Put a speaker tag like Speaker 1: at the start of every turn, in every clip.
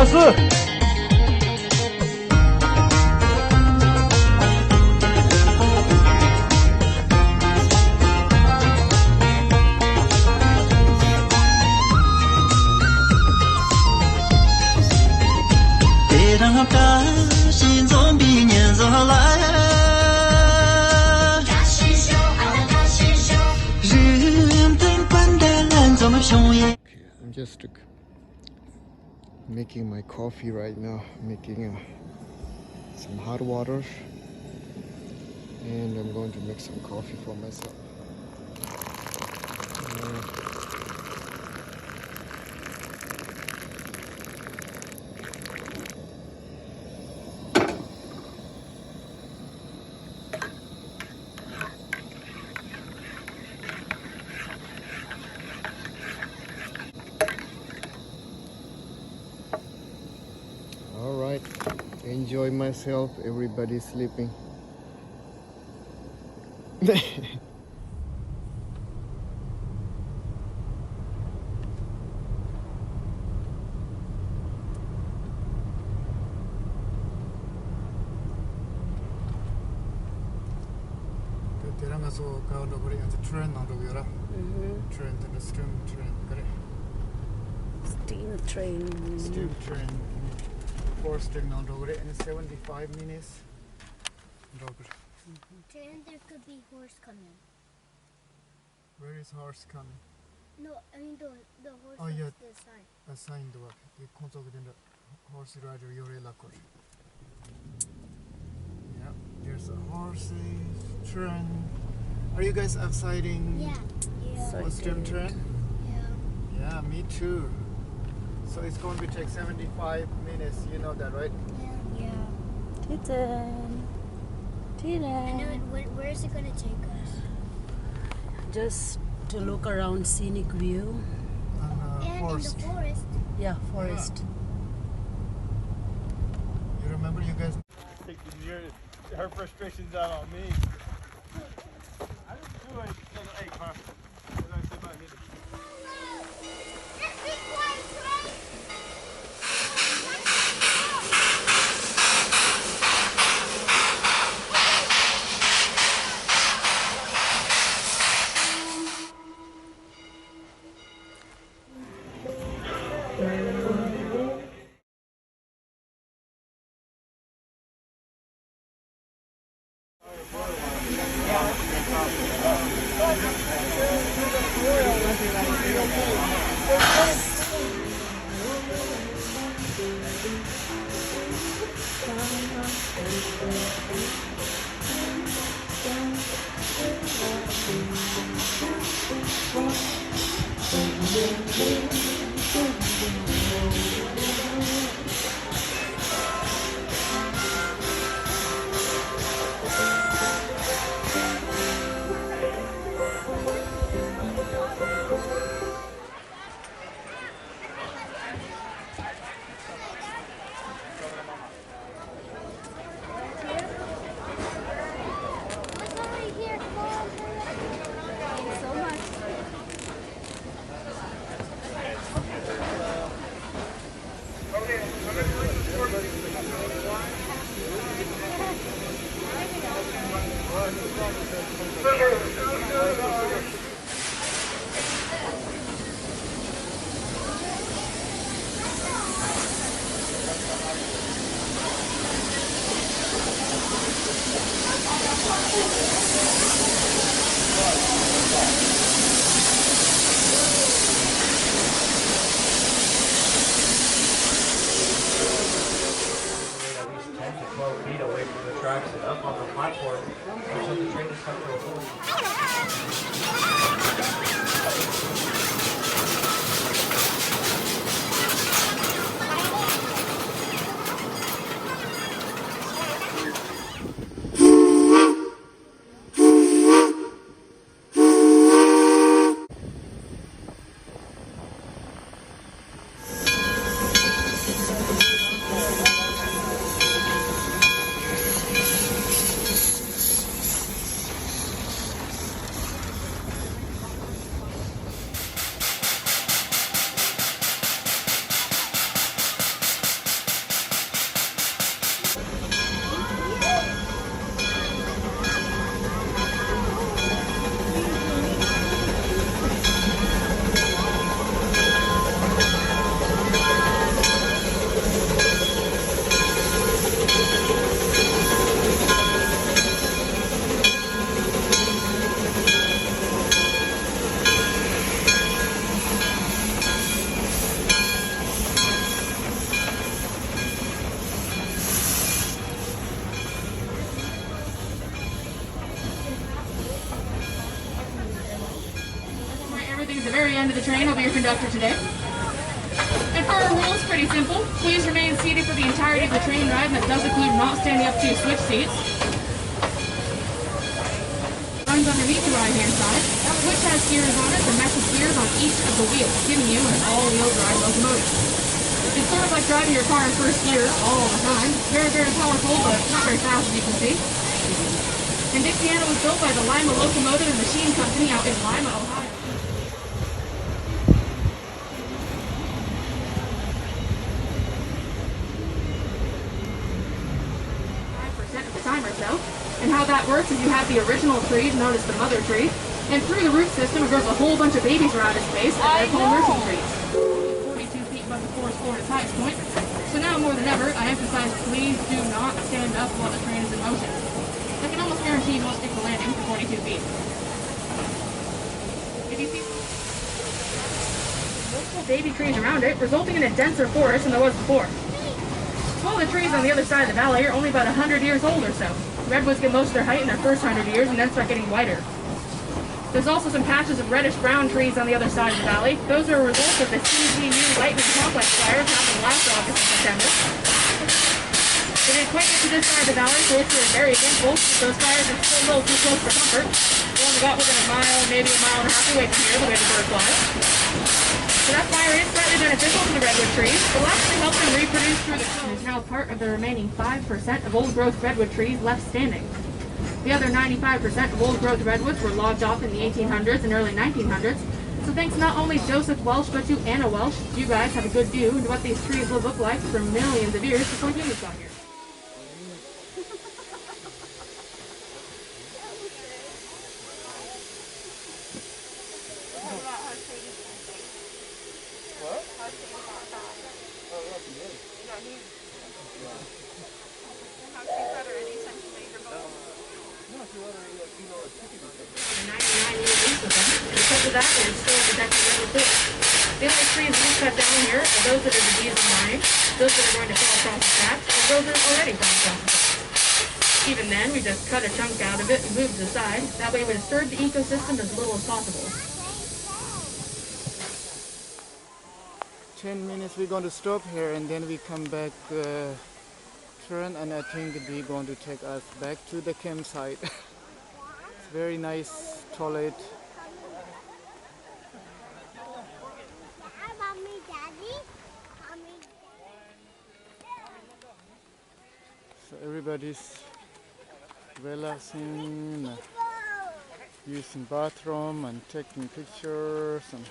Speaker 1: 开始。
Speaker 2: 别让他心中比年走来。人等关的人怎么熊也。
Speaker 3: I'm just making my coffee right now, making some hot water, and I'm going to make some coffee for myself. All right, enjoy myself. Everybody's sleeping.
Speaker 4: 들어가서 가운데 그래 이제 트레인 나오더라. 트레인 때 스팀 트레인 그래.
Speaker 5: Steam train.
Speaker 4: Steam train. 4 나오더 그래. In 75 minutes.
Speaker 6: Then there could be horse coming.
Speaker 4: Where is horse coming?
Speaker 6: No, I mean the horse
Speaker 4: Oh,
Speaker 6: is
Speaker 4: yeah.
Speaker 6: the sign.
Speaker 4: A sign do up. The console with the horse rider Yorela Kor. Yeah, there's a horse train. Are you guys exciting?
Speaker 6: Yeah. Yeah.
Speaker 4: For steam train?
Speaker 6: Yeah.
Speaker 4: Yeah, me too. So it's going to take 75 minutes. You know that, right?
Speaker 6: Yeah.
Speaker 5: Titan.
Speaker 6: I know. Where is it gonna take us?
Speaker 5: Just to look around scenic view.
Speaker 4: And forest.
Speaker 6: In the forest.
Speaker 5: Yeah, forest.
Speaker 4: You remember you guys?
Speaker 1: Her frustrations out on me. I just do it. Hey, Carl. What did I say about me?
Speaker 7: very end of the train, I'll be your conductor today. And for our rules, pretty simple. Please remain seated for the entirety of the train ride, and that does include not standing up to switch seats. Runs underneath the right-hand side, which has gears on it, the metal gears on each of the wheels, giving you an all-wheel drive locomotive. It's sort of like driving your car in first gear all the time. Very, very powerful, but not very fast, as you can see. And Dixiana was built by the Lima Locomotive and Machine Company out in Lima, Ohio. 5% of the time or so. And how that works is you have the original trees, known as the mother tree, and through the root system it grows a whole bunch of babies around its base, and they're called nursing trees. 42 feet above the forest floor at its highest point. So now more than ever, I emphasize please do not stand up while the train is in motion. I can almost guarantee you won't stick the landing for 42 feet. If you see multiple baby trees around it, resulting in a denser forest than there was before. All the trees on the other side of the valley are only about 100 years old or so. Redwoods get most of their height in their first 100 years and then start getting wider. There's also some patches of reddish-brown trees on the other side of the valley. Those are a result of the CGU lightning complex fires happened last August and September. They didn't quite get to this side of the valley, so it's very thankful. Those fires are still a little too close for comfort. We only got within a mile, maybe a mile and a half away from here, the way the bird flies. So that fire is slightly beneficial to the redwood trees. It will actually help them reproduce through the cones. It's now part of the remaining 5% of old-growth redwood trees left standing. The other 95% of old-growth redwoods were logged off in the 1800s and early 1900s. So thanks not only Joseph Welsh, but to Anna Welsh, you guys have a good view into what these trees will look like for millions of years before humans got here. Because of that, it is still protected in the forest. The only trees we cut down here are those that are diseased and dying, those that are going to fall across the tracks, and those that are already fallen across the tracks. Even then, we just cut a chunk out of it and move to the side. That way we disturb the ecosystem as little as possible.
Speaker 4: 10 minutes we're going to stop here and then we come back turn, and I think they're going to take us back to the campsite. It's very nice toilet. So everybody's relaxing, using bathroom and taking pictures. And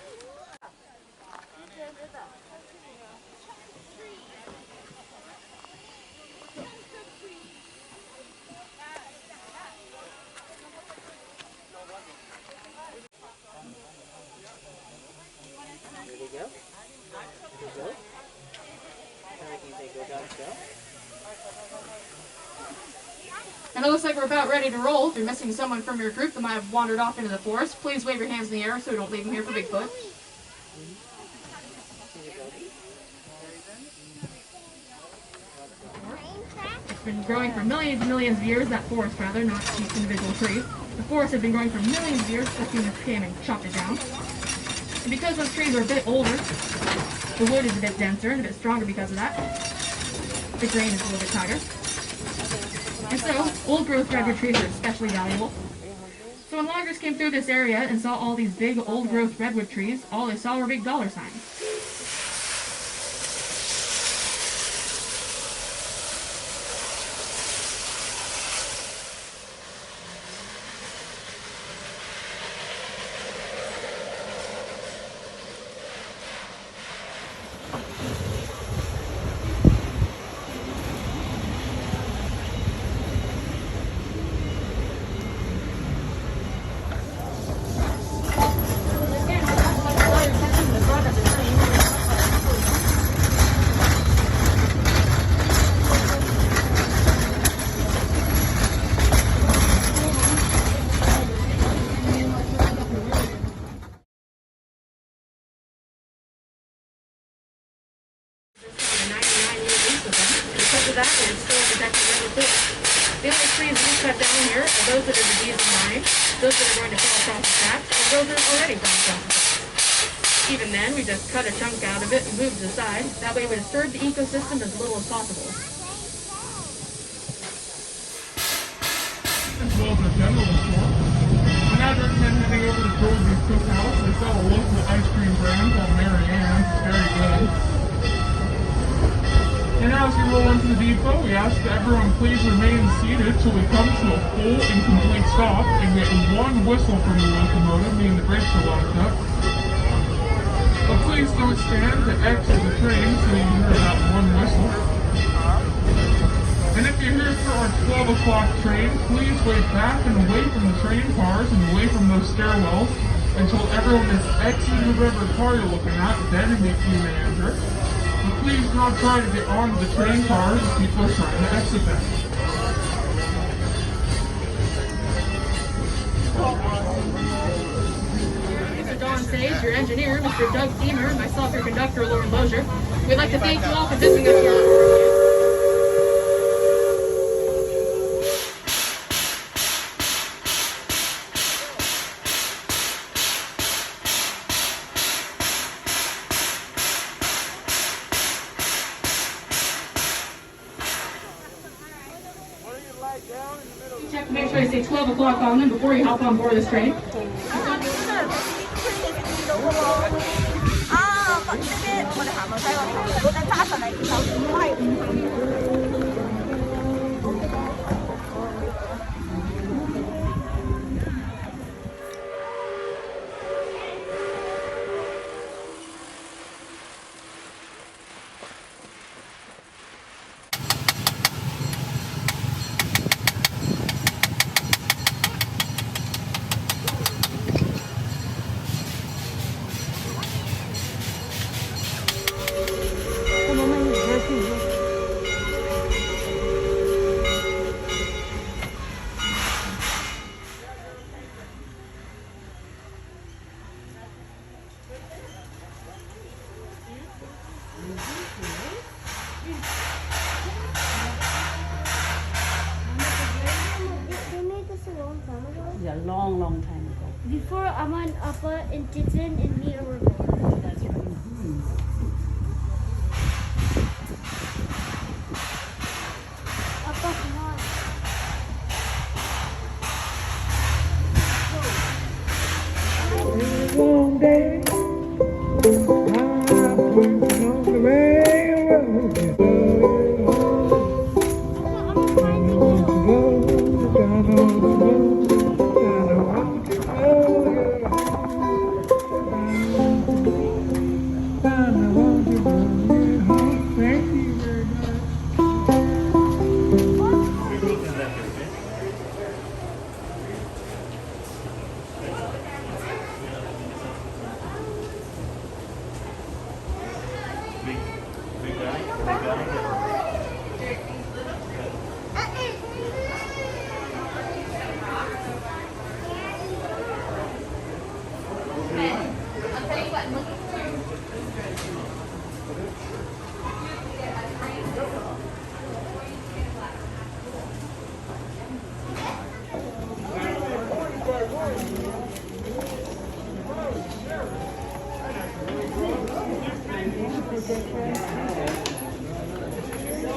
Speaker 7: And it looks like we're about ready to roll. If you're missing someone from your group that might have wandered off into the forest, please wave your hands in the air so we don't leave them here for Bigfoot. It's been growing for millions and millions of years, that forest rather, not each individual tree. The forest has been growing for millions of years, but humans came and chopped it down. And because those trees are a bit older, the wood is a bit denser and a bit stronger because of that. The grain is a little bit tighter. And so, old-growth redwood trees are especially valuable. So when loggers came through this area and saw all these big old-growth redwood trees, all they saw were big dollar signs. Because of that, it is still protected in the forest. The only trees we cut down here are those that are diseased and dying, those that are going to fall across the tracks, and those that are already fallen across the tracks. Even then, we just cut a chunk out of it and move it aside. That way we disturb the ecosystem as little as possible.
Speaker 8: As well as a general store. And I'd recommend heading over to Georgie's Cookhouse. They sell a local ice cream brand called Mary Ann's. It's very good. And as we roll into the depot, we ask that everyone please remain seated till we come to a full and complete stop and get one whistle from the locomotive, meaning the brakes are locked up. But please don't stand to exit the train so you hear that one whistle. And if you're here for our 12 o'clock train, please wait back and away from the train cars and away from those stairwells until everyone has exited whatever car you're looking at, then the queue may enter. But please do not try to get onto the train cars if people are trying to exit them.
Speaker 7: Mr. Don Sage, your engineer, Mr. Doug Deemer, and myself, your conductor, Lauren Lozier. We'd like to thank you all for visiting us here. Check to make sure you say 12 o'clock on them before you hop on board this train.
Speaker 6: They made this a long time ago.
Speaker 5: Yeah, long time ago.
Speaker 6: Before Aman, Appa, and Titan and Mia were born.
Speaker 5: That's right.
Speaker 6: Appa, come on.
Speaker 8: One day, I'm working on the railroad. Thank you very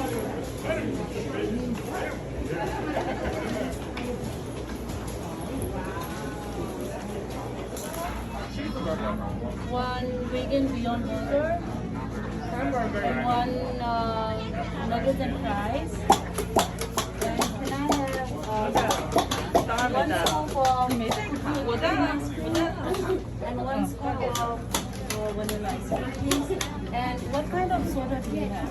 Speaker 8: much.
Speaker 5: One vegan Beyond Burger, and one nuggets and fries. And can I have one scoop of and one scoop of vanilla ice cream, please? And what kind of soda do you have?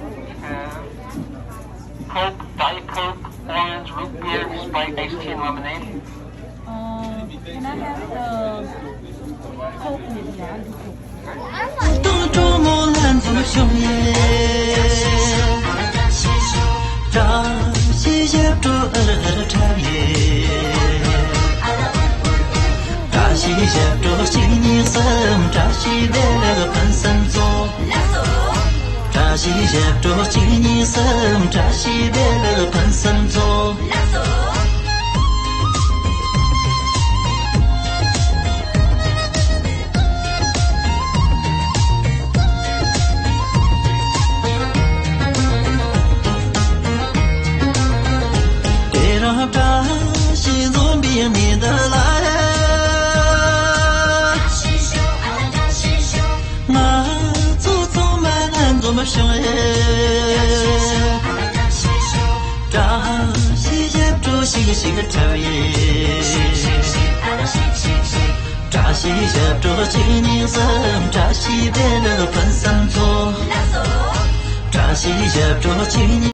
Speaker 9: Coke, Diet Coke, orange, root beer, Sprite, iced tea, and lemonade.
Speaker 5: Can I have Coke, maybe? Yeah, I'll do Coke.
Speaker 2: 都捉摸蓝色的熊耶，让西些着茶叶，扎西些着西尼森，扎西别个喷森做，扎西些着西尼森，扎西别个喷森做。西个头耶。扎西接着今年生，扎西别了分三座。扎西接着今年。